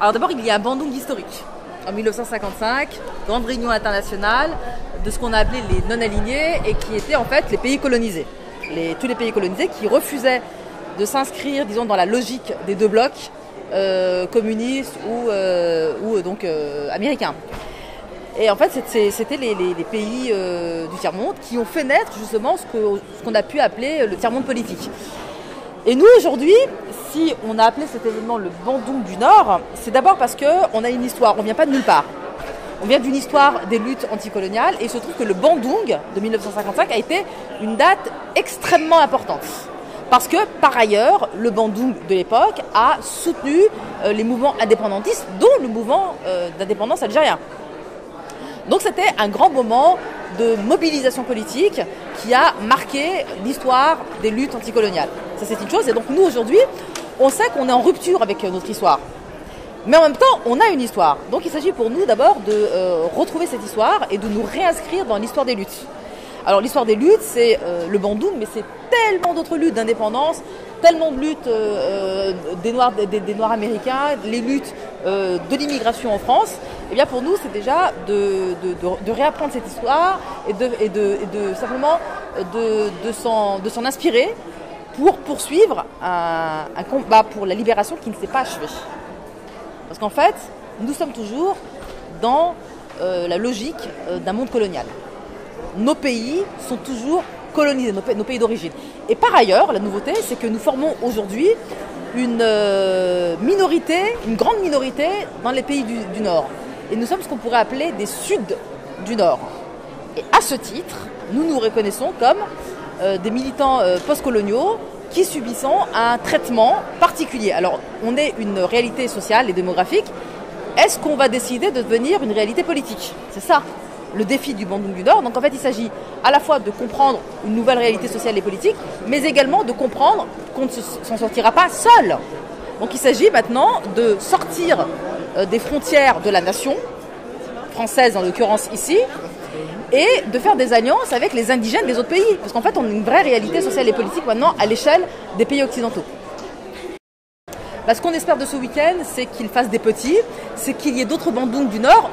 Alors d'abord, il y a un Bandung historique. En 1955, grande réunion internationale de ce qu'on a appelé les non-alignés et qui étaient en fait les pays colonisés. Tous les pays colonisés qui refusaient de s'inscrire, disons, dans la logique des deux blocs, communistes ou donc américains. Et en fait, c'était les pays du tiers-monde qui ont fait naître justement ce qu'on a pu appeler le tiers-monde politique. Et nous, aujourd'hui, si on a appelé cet événement le Bandung du Nord, c'est d'abord parce qu'on a une histoire, on ne vient pas de nulle part. On vient d'une histoire des luttes anticoloniales et il se trouve que le Bandung de 1955 a été une date extrêmement importante. Parce que, par ailleurs, le Bandung de l'époque a soutenu les mouvements indépendantistes, dont le mouvement d'indépendance algérien. Donc c'était un grand moment de mobilisation politique qui a marqué l'histoire des luttes anticoloniales. Ça c'est une chose, et donc nous aujourd'hui, on sait qu'on est en rupture avec notre histoire. Mais en même temps, on a une histoire. Donc il s'agit pour nous d'abord de retrouver cette histoire et de nous réinscrire dans l'histoire des luttes. Alors l'histoire des luttes, c'est le Bandung, mais c'est tellement d'autres luttes d'indépendance, tellement de luttes des Noirs américains, les luttes de l'immigration en France. Et bien pour nous, c'est déjà de réapprendre cette histoire et de simplement de s'en inspirer pour poursuivre un combat pour la libération qui ne s'est pas achevé. Parce qu'en fait, nous sommes toujours dans la logique d'un monde colonial. Nos pays sont toujours colonisés, nos pays d'origine. Et par ailleurs, la nouveauté, c'est que nous formons aujourd'hui une minorité, une grande minorité dans les pays du Nord. Et nous sommes ce qu'on pourrait appeler des Suds du Nord. Et à ce titre, nous nous reconnaissons comme des militants postcoloniaux qui subissons un traitement particulier. Alors, on est une réalité sociale et démographique. Est-ce qu'on va décider de devenir une réalité politique? C'est ça, le défi du Bandung du Nord. Donc en fait, il s'agit à la fois de comprendre une nouvelle réalité sociale et politique, mais également de comprendre qu'on ne s'en sortira pas seul. Donc il s'agit maintenant de sortir des frontières de la nation, française en l'occurrence ici, et de faire des alliances avec les indigènes des autres pays. Parce qu'en fait, on a une vraie réalité sociale et politique maintenant à l'échelle des pays occidentaux. Ce qu'on espère de ce week-end, c'est qu'il fasse des petits, c'est qu'il y ait d'autres Bandung du Nord,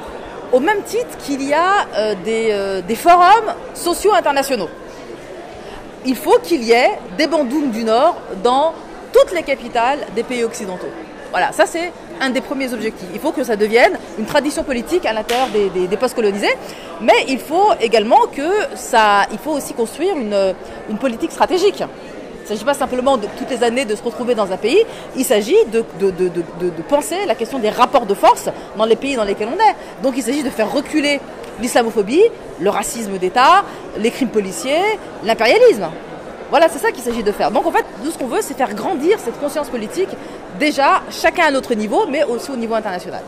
au même titre qu'il y a des forums sociaux internationaux. Il faut qu'il y ait des Bandung du Nord dans toutes les capitales des pays occidentaux. Voilà, ça c'est un des premiers objectifs. Il faut que ça devienne une tradition politique à l'intérieur des post-colonisés, mais il faut également il faut aussi construire une politique stratégique. Il ne s'agit pas simplement de toutes les années de se retrouver dans un pays, il s'agit de penser la question des rapports de force dans les pays dans lesquels on est. Donc il s'agit de faire reculer l'islamophobie, le racisme d'État, les crimes policiers, l'impérialisme. Voilà, c'est ça qu'il s'agit de faire. Donc en fait, nous ce qu'on veut, c'est faire grandir cette conscience politique, déjà chacun à notre niveau, mais aussi au niveau international.